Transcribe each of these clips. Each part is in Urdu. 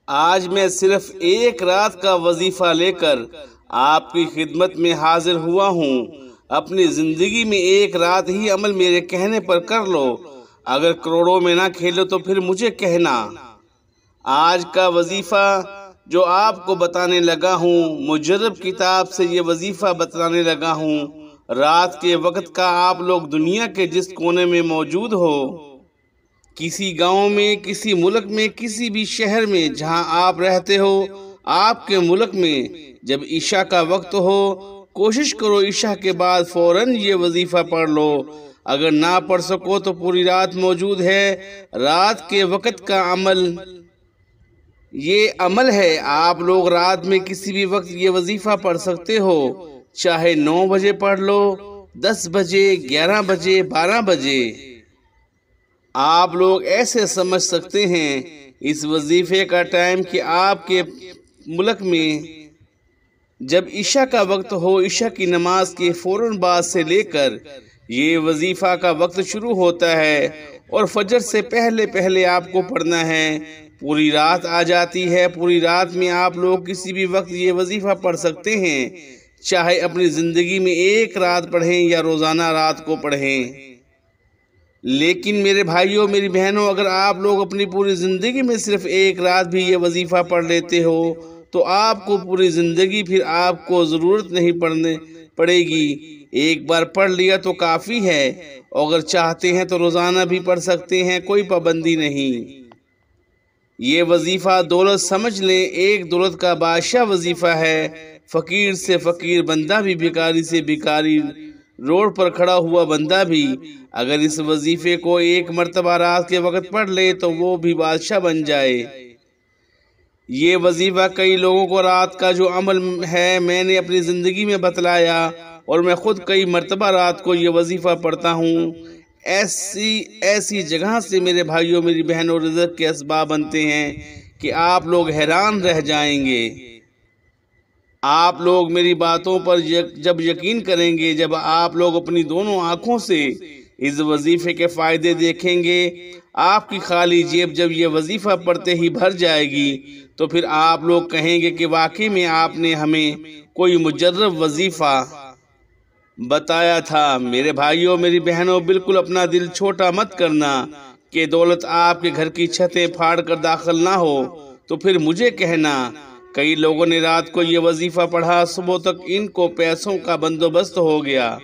آج میں صرف ایک رات کا وظیفہ لے کر آپ کی خدمت میں حاضر ہوا ہوں۔ اپنی زندگی میں ایک رات ہی عمل میرے کہنے پر کر لو۔ اگر کروڑوں میں نہ کھیلو تو پھر مجھے کہنا۔ آج کا وظیفہ جو آپ کو بتانے لگا ہوں، مجرب کتاب سے یہ وظیفہ بتانے لگا ہوں۔ رات کے وقت کا آپ لوگ دنیا کے جس کونے میں موجود ہو، کسی گاؤں میں، کسی ملک میں، کسی بھی شہر میں جہاں آپ رہتے ہو، آپ کے ملک میں جب عشاء کا وقت ہو، کوشش کرو عشاء کے بعد فوراً یہ وظیفہ پڑھ لو۔ اگر نہ پڑھ سکو تو پوری رات موجود ہے۔ رات کے وقت کا عمل یہ عمل ہے۔ آپ لوگ رات میں کسی بھی وقت یہ وظیفہ پڑھ سکتے ہو، چاہے 9 بجے پڑھ لو، 10 بجے، 11 بجے، 12 بجے۔ آپ لوگ ایسے سمجھ سکتے ہیں اس وظیفے کا ٹائم کہ آپ کے ملک میں جب عشاء کا وقت ہو، عشاء کی نماز کے فوراً بعد سے لے کر یہ وظیفہ کا وقت شروع ہوتا ہے، اور فجر سے پہلے پہلے آپ کو پڑھنا ہے۔ پوری رات آ جاتی ہے۔ پوری رات میں آپ لوگ کسی بھی وقت یہ وظیفہ پڑھ سکتے ہیں، چاہے اپنی زندگی میں ایک رات پڑھیں یا روزانہ رات کو پڑھیں۔ لیکن میرے بھائیوں، میری بہنوں، اگر آپ لوگ اپنی پوری زندگی میں صرف ایک رات بھی یہ وظیفہ پڑھ لیتے ہو تو آپ کو پوری زندگی پھر آپ کو ضرورت نہیں پڑے گی۔ ایک بار پڑھ لیا تو کافی ہے، اگر چاہتے ہیں تو روزانہ بھی پڑھ سکتے ہیں، کوئی پابندی نہیں۔ یہ وظیفہ دولت سمجھ لیں، ایک دولت کا بادشاہ وظیفہ ہے۔ فقیر سے فقیر بندہ بھی، بھکاری سے بھکاری، روڈ پر کھڑا ہوا بندہ بھی اگر اس وظیفے کو ایک مرتبہ رات کے وقت پڑھ لے تو وہ بھی بادشاہ بن جائے۔ یہ وظیفہ کئی لوگوں کو رات کا جو عمل ہے میں نے اپنی زندگی میں بتلایا، اور میں خود کئی مرتبہ رات کو یہ وظیفہ پڑھتا ہوں۔ ایسی جگہ سے میرے بھائیوں، میری بہنوں، رزق کے اسباب بنتے ہیں کہ آپ لوگ حیران رہ جائیں گے۔ آپ لوگ میری باتوں پر جب یقین کریں گے، جب آپ لوگ اپنی دونوں آنکھوں سے اس وظیفے کے فائدے دیکھیں گے، آپ کی خالی جیب جب یہ وظیفہ پڑھتے ہی بھر جائے گی تو پھر آپ لوگ کہیں گے کہ واقعی میں آپ نے ہمیں کوئی مجرب وظیفہ بتایا تھا۔ میرے بھائیوں، میری بہنوں، بالکل اپنا دل چھوٹا مت کرنا کہ دولت آپ کے گھر کی چھتیں پھاڑ کر داخل نہ ہو تو پھر مجھے کہنا۔ کئی لوگوں نے رات کو یہ وظیفہ پڑھا، صبح تک ان کو پیسوں کا بندوبست ہو گیا۔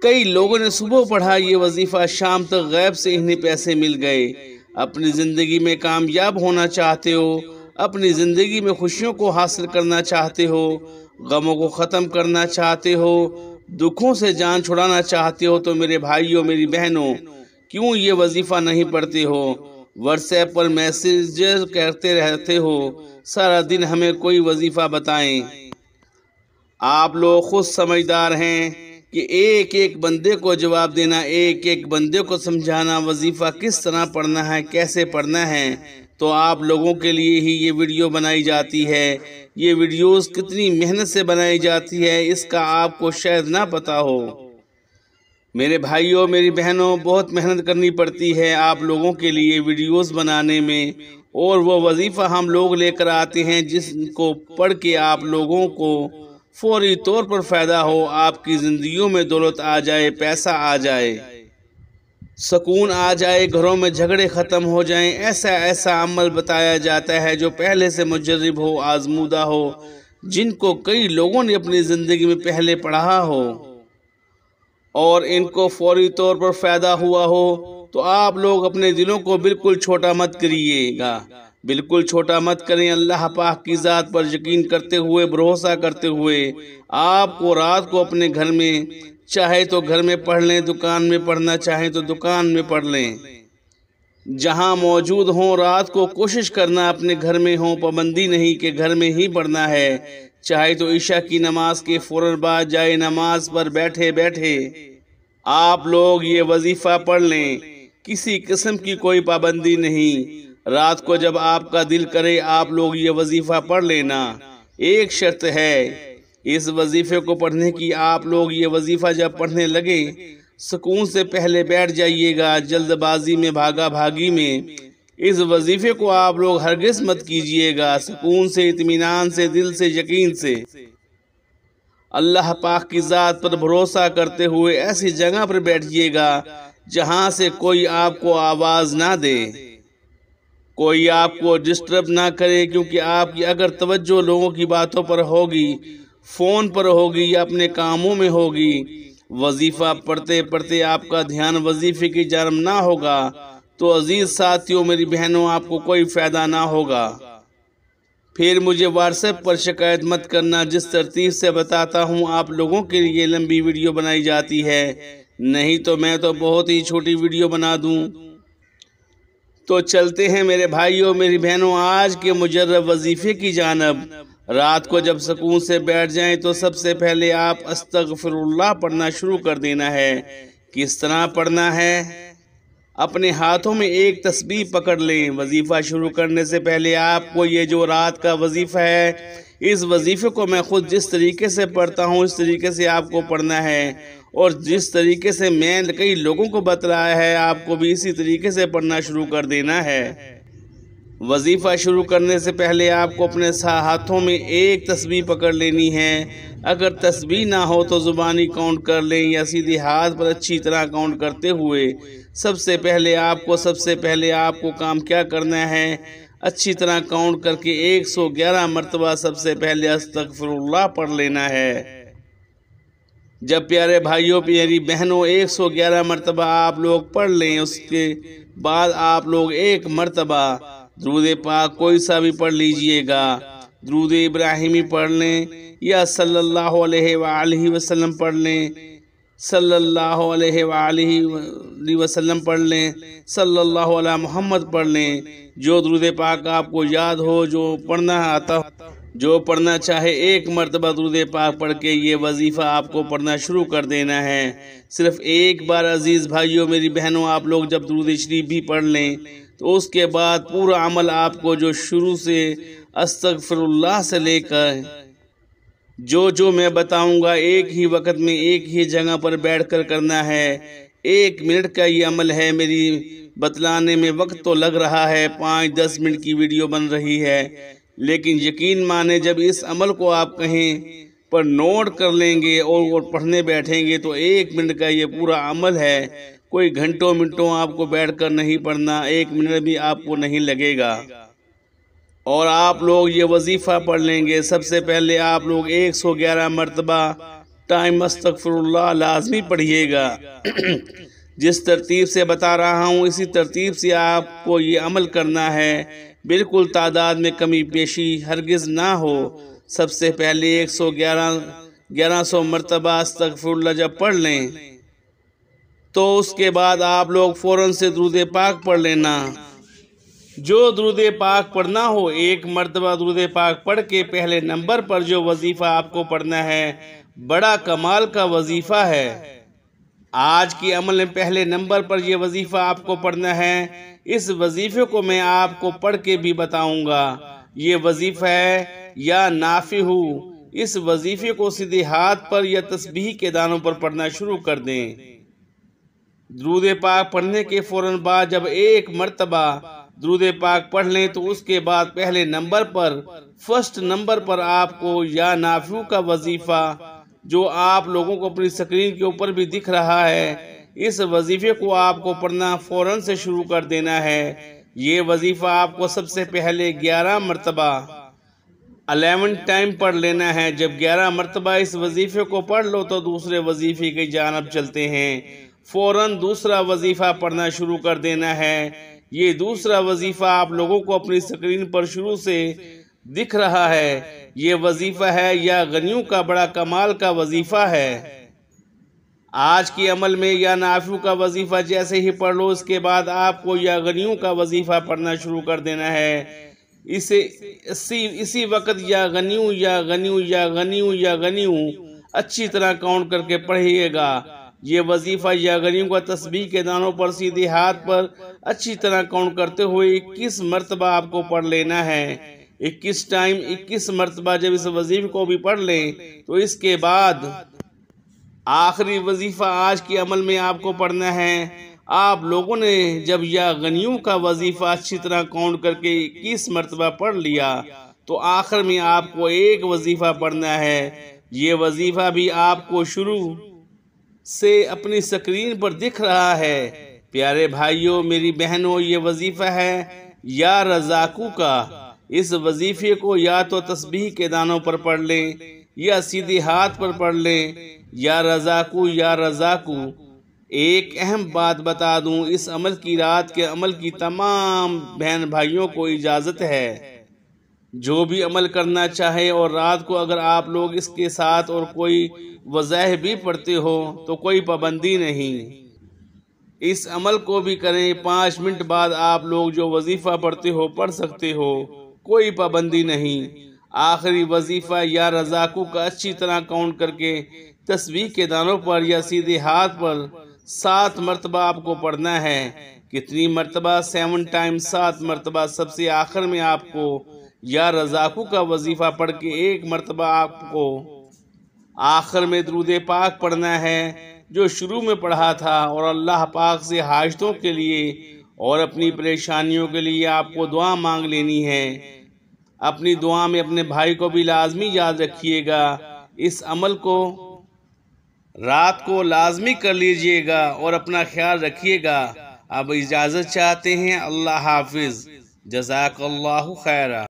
کئی لوگوں نے صبح پڑھا یہ وظیفہ، شام تک غیب سے انہیں پیسے مل گئے۔ اپنی زندگی میں کامیاب ہونا چاہتے ہو، اپنی زندگی میں خوشیوں کو حاصل کرنا چاہتے ہو، غموں کو ختم کرنا چاہتے ہو، دکھوں سے جان چھڑانا چاہتے ہو تو میرے بھائیوں، میری بہنوں، کیوں یہ وظیفہ نہیں پڑھتے ہو؟ واٹس ایپ پر میسیجز کرتے رہتے ہو، سارا دن ہمیں کوئی وظیفہ بتائیں۔ آپ لوگ خود سمجھدار ہیں کہ ایک ایک بندے کو جواب دینا، ایک ایک بندے کو سمجھانا وظیفہ کس طرح پڑھنا ہے، کیسے پڑھنا ہے، تو آپ لوگوں کے لیے ہی یہ ویڈیو بنائی جاتی ہے۔ یہ ویڈیوز کتنی محنت سے بنائی جاتی ہے اس کا آپ کو شاید نہ پتا ہو۔ میرے بھائیوں، میری بہنوں، بہت محنت کرنی پڑتی ہے آپ لوگوں کے لیے ویڈیوز بنانے میں، اور وہ وظیفہ ہم لوگ لے کر آتے ہیں جس کو پڑھ کے آپ لوگوں کو فوری طور پر فائدہ ہو، آپ کی زندگیوں میں دولت آ جائے، پیسہ آ جائے، سکون آ جائے، گھروں میں جھگڑے ختم ہو جائیں۔ ایسا عمل بتایا جاتا ہے جو پہلے سے مجرب ہو، آزمودہ ہو، جن کو کئی لوگوں نے اپنی زندگی میں پہلے پڑھا ہو اور ان کو فوری طور پر فائدہ ہوا ہو۔ تو آپ لوگ اپنے دلوں کو بالکل چھوٹا مت کریے گا، بالکل چھوٹا مت کریں۔ اللہ پاک کی ذات پر یقین کرتے ہوئے، بھروسہ کرتے ہوئے، آپ کو رات کو اپنے گھر میں چاہے تو گھر میں پڑھ لیں، دکان میں پڑھنا چاہیں تو دکان میں پڑھ لیں، جہاں موجود ہوں رات کو کوشش کرنا اپنے گھر میں ہوں، پابندی نہیں کہ گھر میں ہی پڑھنا ہے، چاہے تو عشاء کی نماز کے فوراً بعد جائے نماز پر بیٹھے بیٹھے آپ لوگ یہ وظیفہ پڑھ لیں، کسی قسم کی کوئی پابندی نہیں۔ رات کو جب آپ کا دل کرے آپ لوگ یہ وظیفہ پڑھ لینا۔ ایک شرط ہے اس وظیفے کو پڑھنے کی، آپ لوگ یہ وظیفہ جب پڑھنے لگے سکون سے پہلے بیٹھ جائیے گا، جلد بازی میں، بھاگا بھاگی میں اس وظیفے کو آپ لوگ ہرگز مت کیجیے گا، سکون سے، اطمینان سے، دل سے، یقین سے، اللہ پاک کی ذات پر بھروسہ کرتے ہوئے ایسی جگہ پر بیٹھیے گا جہاں سے کوئی آپ کو آواز نہ دے، کوئی آپ کو ڈسٹرب نہ کرے، کیونکہ آپ کی اگر توجہ لوگوں کی باتوں پر ہوگی، فون پر ہوگی یا اپنے کاموں میں ہوگی، وظیفہ پڑھتے پڑھتے آپ کا دھیان وظیفے کی جانب نہ ہوگا تو عزیز ساتھیوں، میری بہنوں، آپ کو کوئی فائدہ نہ ہوگا۔ پھر مجھے واٹس ایپ پر شکایت مت کرنا، جس ترتیب سے بتاتا ہوں آپ لوگوں کے لیے لمبی ویڈیو بنائی جاتی ہے، نہیں تو میں تو بہت ہی چھوٹی ویڈیو بنا دوں۔ تو چلتے ہیں میرے بھائیوں، میری بہنوں، آج کے مجرب وظیفے کی جانب۔ رات کو جب سکون سے بیٹھ جائیں تو سب سے پہلے آپ استغفر اللہ پڑھنا شروع کر دینا ہے۔ کس طرح پڑھنا ہے؟ اپنے ہاتھوں میں ایک تسبیح پکڑ لیں۔ وظیفہ شروع کرنے سے پہلے آپ کو یہ جو رات کا وظیفہ ہے، اس وظیفے کو میں خود جس طریقے سے پڑھتا ہوں اس طریقے سے آپ کو پڑھنا ہے، اور جس طریقے سے میں کئی لوگوں کو بتلایا ہے آپ کو بھی اسی طریقے سے پڑھنا شروع کر دینا ہے۔ وظیفہ شروع کرنے سے پہلے آپ کو اپنے ہاتھوں میں ایک تسبیح پکڑ لینی ہے۔ اگر تسبیح نہ ہو تو زبانی کاؤنٹ کر لیں یا سیدھے ہاتھ پر اچھی طرح کاؤنٹ کرتے ہوئے سب سے پہلے آپ کو کام کیا کرنا ہے، اچھی طرح کاؤنٹ کر کے 111 مرتبہ سب سے پہلے استغفر اللہ پڑھ لینا ہے۔ جب پیارے بھائیوں، پیاری بہنوں، 111 مرتبہ آپ لوگ پڑھ لیں، اس کے بعد آپ لوگ ایک مرتبہ درود پاک کوئی سا بھی پڑھ لیجئے گا۔ درود ابراہیمی پڑھ لیں یا صلی اللہ علیہ وآلہ وسلم پڑھ لیں، صلی اللہ علیہ وآلہ وسلم پڑھ لیں، صلی اللہ علیہ محمد پڑھ لیں، جو درود پاک آپ کو یاد ہو، جو پڑھنا آتا ہو، جو پڑھنا چاہے، ایک مرتبہ درود پاک پڑھ کے یہ وظیفہ آپ کو پڑھنا شروع کر دینا ہے۔ صرف ایک بار عزیز بھائیوں، میری بہنوں، آپ لوگ جب درود شریف بھی پڑھ لیں تو اس کے بعد پورا عمل آپ کو جو شروع سے استغفر اللہ سے لے کر جو میں بتاؤں گا ایک ہی وقت میں ایک ہی جگہ پر بیٹھ کر کرنا ہے۔ 1 منٹ کا یہ عمل ہے، میری بتلانے میں وقت تو لگ رہا ہے، 5-10 منٹ کی ویڈیو بن رہی ہے، لیکن یقین مانے جب اس عمل کو آپ کہیں پر نوٹ کر لیں گے اور پڑھنے بیٹھیں گے تو 1 منٹ کا یہ پورا عمل ہے، کوئی گھنٹوں منٹوں آپ کو بیٹھ کر نہیں پڑھنا، 1 منٹ بھی آپ کو نہیں لگے گا، اور آپ لوگ یہ وظیفہ پڑھ لیں گے۔ سب سے پہلے آپ لوگ 111 مرتبہ ٹائم استغفر اللہ لازمی پڑھیے گا۔ جس ترتیب سے بتا رہا ہوں اسی ترتیب سے آپ کو یہ عمل کرنا ہے، بالکل تعداد میں کمی بیشی ہرگز نہ ہو۔ سب سے پہلے 1100 مرتبہ استغفر اللہ جب پڑھ لیں تو اس کے بعد آپ لوگ فوراً سے درود پاک پڑھ لینا۔ جو درود پاک پڑھنا ہو، 1 مرتبہ درود پاک پڑھ کے پہلے نمبر پر جو وظیفہ آپ کو پڑھنا ہے، بڑا کمال کا وظیفہ ہے۔ آج کے عمل میں پہلے نمبر پر یہ وظیفہ آپ کو پڑھنا ہے۔ اس وظیفے کو میں آپ کو پڑھ کے بھی بتاؤں گا۔ یہ وظیفہ ہے یا نافع ہو، اس وظیفے کو سیدھے ہاتھ پر یا تسبیح کے دانوں پر پڑھنا شروع کر دیں۔ درود پاک پڑھنے کے فوراً بعد جب 1 مرتبہ درود پاک پڑھ لیں تو اس کے بعد پہلے نمبر پر، فرسٹ نمبر پر آپ کو یا نافع کا وظیفہ، جو آپ لوگوں کو اپنی سکرین کے اوپر بھی دکھ رہا ہے، اس وظیفے کو آپ کو پڑھنا فوراً سے شروع کر دینا ہے۔ یہ وظیفہ آپ کو سب سے پہلے 11 مرتبہ 11 ٹائم پڑھ لینا ہے۔ جب 11 مرتبہ اس وظیفے کو پڑھ لو تو دوسرے وظیفے کی جانب چلتے ہیں۔ فوراً دوسرا وظیفہ پڑھنا شروع کر دینا ہے۔ یہ دوسرا وظیفہ آپ لوگوں کو اپنی سکرین پر شروع سے دکھ رہا ہے، یہ وظیفہ ہے یا غنیوں کا بڑا کمال کا وظیفہ ہے۔ آج کے عمل میں یا نافع کا وظیفہ جیسے ہی پڑھ لو، اس کے بعد آپ کو یا غنیوں کا وظیفہ پڑھنا شروع کر دینا ہے۔ اسی وقت یا غنیوں یا غنیوں یا غنیوں یا غنیوں اچھی طرح کاؤنٹ کر کے پڑھیے گا۔ یہ وظیفہ یا غنیوں کا تسبیح کے دانوں پر سیدھے ہاتھ پر اچھی طرح کاؤنٹ کرتے ہوئے 21 مرتبہ آپ کو پڑھ لینا ہے۔ 21 مرتبہ جب اس وظیفے کو بھی پڑھ لیں تو اس کے بعد آخری وظیفہ آج کے عمل میں آپ کو پڑھنا ہے، آپ لوگوں نے جب یا غنیوں کا وظیفہ اچھی طرح کاؤنٹ کر کے 21 مرتبہ پڑھ لیا تو آخر میں آپ کو ایک وظیفہ پڑھنا ہے۔ یہ وظیفہ بھی آپ کو شروع سے اپنی سکرین پر دکھ رہا ہے۔ پیارے بھائیوں، میری بہنوں، یہ وظیفہ ہے یا رزاقو کا۔ اس وظیفے کو یا تو تسبیح کے دانوں پر پڑھ لیں یا سیدھے ہاتھ پر پڑھ لیں، یا رزاقو یا رزاقو۔ ایک اہم بات بتا دوں، اس عمل کی رات کے عمل کی تمام بہن بھائیوں کو اجازت ہے۔ جو بھی عمل کرنا چاہے، اور رات کو اگر آپ لوگ اس کے ساتھ اور کوئی وظائف بھی پڑھتے ہو تو کوئی پابندی نہیں، اس عمل کو بھی کریں۔ 5 منٹ بعد آپ لوگ جو وظیفہ پڑھتے ہو پڑھ سکتے ہو، کوئی پابندی نہیں۔ آخری وظیفہ یا رزاقو کا اچھی طرح کاؤنٹ کر کے تسبیح کے دانوں پر یا سیدھے ہاتھ پر 7 مرتبہ آپ کو پڑھنا ہے۔ کتنی مرتبہ؟ 7 ٹائمز 7 مرتبہ۔ سب سے آخر میں آپ کو یا رزاقو کا وظیفہ پڑھ کے 1 مرتبہ آپ کو آخر میں درود پاک پڑھنا ہے جو شروع میں پڑھا تھا، اور اللہ پاک سے حاجتوں کے لیے اور اپنی پریشانیوں کے لیے آپ کو دعا مانگ لینی ہے۔ اپنی دعا میں اپنے بھائی کو بھی لازمی یاد رکھیے گا۔ اس عمل کو رات کو لازمی کر لیجئے گا اور اپنا خیال رکھیے گا۔ اب اجازت چاہتے ہیں۔ اللہ حافظ۔ جزاک اللہ خیرہ۔